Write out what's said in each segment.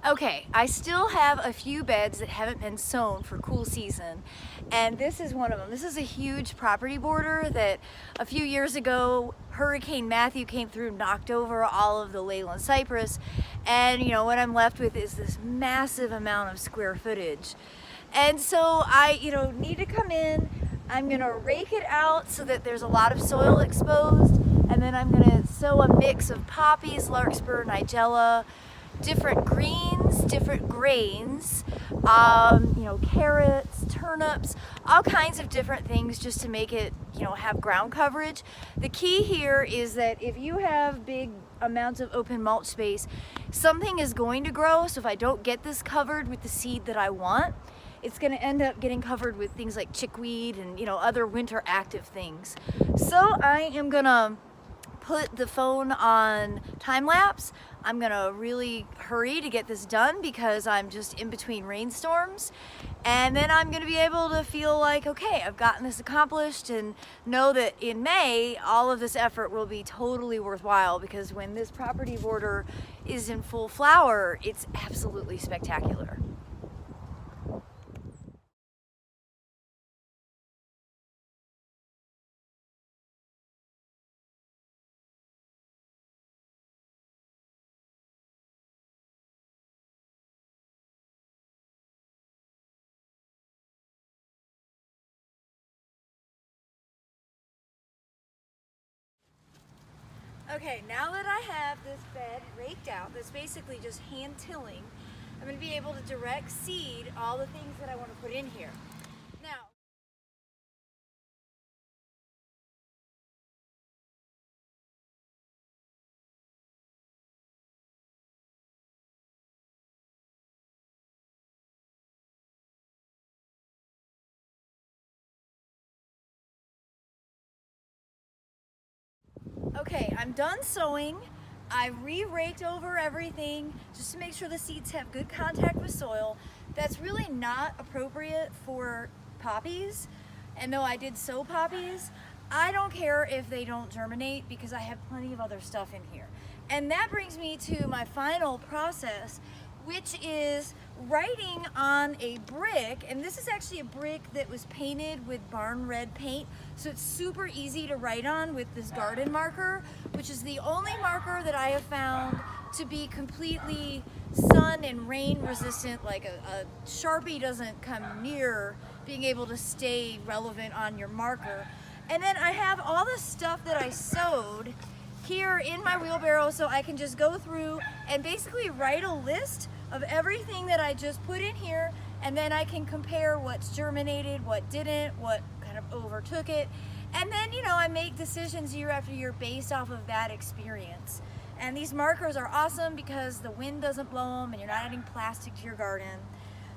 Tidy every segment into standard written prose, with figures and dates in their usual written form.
Okay, I still have a few beds that haven't been sown for cool season, and this is one of them. This is a huge property border that a few years ago Hurricane Matthew came through, knocked over all of the Leyland cypress, and what I'm left with is this massive amount of square footage. And so I need to come in. I'm gonna rake it out so that there's a lot of soil exposed, and then I'm gonna sow a mix of poppies, larkspur, nigella, different greens, different grains, carrots, turnips, all kinds of different things just to make it, have ground coverage. The key here is that if you have big amounts of open mulch space, something is going to grow. So if I don't get this covered with the seed that I want, it's going to end up getting covered with things like chickweed and other winter active things. So I am gonna put the phone on time lapse. I'm gonna really hurry to get this done because I'm just in between rainstorms, and then I'm gonna be able to feel like, okay, I've gotten this accomplished, and know that in May all of this effort will be totally worthwhile, because when this property border is in full flower, it's absolutely spectacular. Okay, now that I have this bed raked out, that's basically just hand tilling, I'm going to be able to direct seed all the things that I want to put in here. Now, okay, I'm done sowing. I re-raked over everything just to make sure the seeds have good contact with soil. That's really not appropriate for poppies. And though I did sow poppies, I don't care if they don't germinate because I have plenty of other stuff in here. And that brings me to my final process, which is writing on a brick. And this is actually a brick that was painted with barn red paint, so it's super easy to write on with this garden marker, which is the only marker that I have found to be completely sun and rain resistant. Like a Sharpie doesn't come near being able to stay relevant on your marker. And then I have all the stuff that I sowed here in my wheelbarrow, so I can just go through and basically write a list of everything that I just put in here, and then I can compare what's germinated, what didn't, what kind of overtook it, and then I make decisions year after year based off of that experience. And these markers are awesome because the wind doesn't blow them and you're not adding plastic to your garden.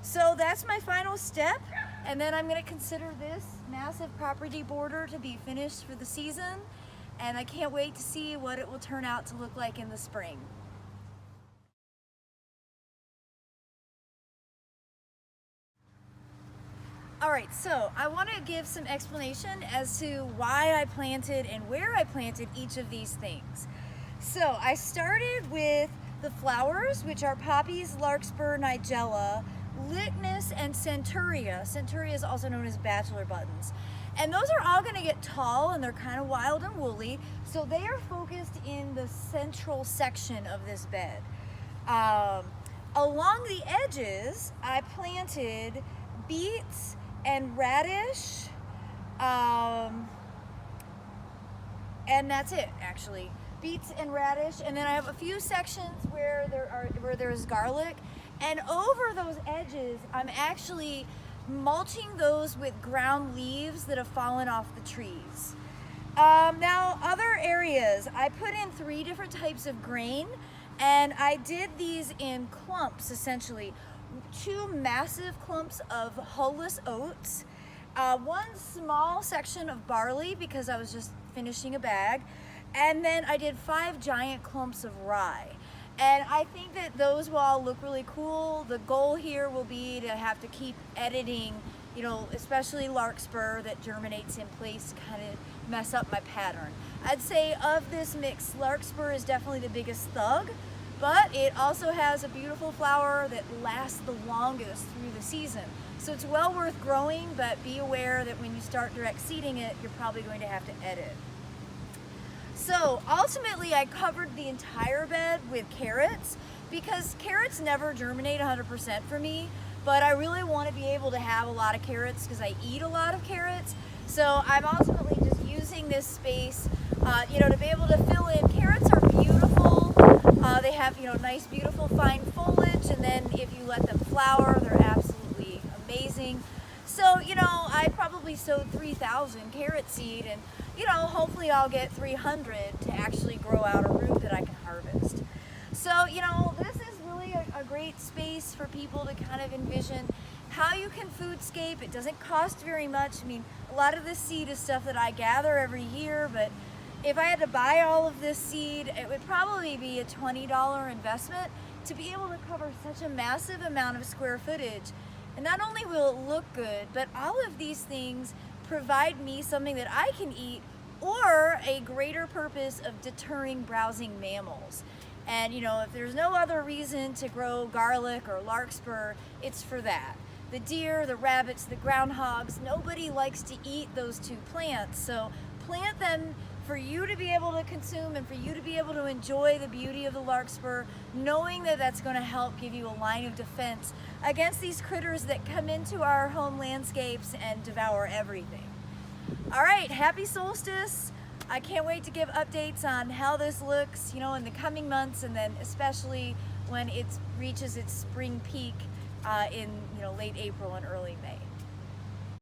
So that's my final step, and then I'm going to consider this massive property border to be finished for the season, and I can't wait to see what it will turn out to look like in the spring. Alright, so I want to give some explanation as to why I planted and where I planted each of these things. So I started with the flowers, which are poppies, larkspur, nigella, litmus, and centuria. Centuria is also known as bachelor buttons. And those are all going to get tall, and they're kind of wild and woolly, so they are focused in the central section of this bed. Along the edges, I planted beets and radish, and that's it, actually. Beets and radish, and then I have a few sections where there's garlic, and over those edges I'm actually mulching those with ground leaves that have fallen off the trees. Now, other areas, I put in 3 different types of grain, and I did these in clumps, essentially. 2 massive clumps of hulless oats, 1 small section of barley because I was just finishing a bag, and then I did 5 giant clumps of rye. And I think that those will all look really cool. The goal here will be to have to keep editing, especially larkspur that germinates in place to kind of mess up my pattern. I'd say of this mix, larkspur is definitely the biggest thug. but it also has a beautiful flower that lasts the longest through the season. So it's well worth growing, but be aware that when you start direct seeding it, you're probably going to have to edit. So ultimately I covered the entire bed with carrots because carrots never germinate 100% for me, but I really want to be able to have a lot of carrots because I eat a lot of carrots. So I'm ultimately just using this space, to be able to fill in. Carrots are beautiful. They have, nice, beautiful, fine foliage, and then if you let them flower, they're absolutely amazing. So, I probably sowed 3,000 carrot seed, and, hopefully I'll get 300 to actually grow out a root that I can harvest. So, this is really a great space for people to kind of envision how you can foodscape. It doesn't cost very much. I mean, a lot of this seed is stuff that I gather every year, but if I had to buy all of this seed, it would probably be a $20 investment to be able to cover such a massive amount of square footage. And not only will it look good, but all of these things provide me something that I can eat, or a greater purpose of deterring browsing mammals. And if there's no other reason to grow garlic or larkspur, it's for that. The deer, the rabbits, the groundhogs, nobody likes to eat those two plants. So plant them for you to be able to consume and for you to be able to enjoy the beauty of the larkspur, knowing that that's going to help give you a line of defense against these critters that come into our home landscapes and devour everything. All right, happy solstice. I can't wait to give updates on how this looks, in the coming months, and then especially when it reaches its spring peak in, late April and early May.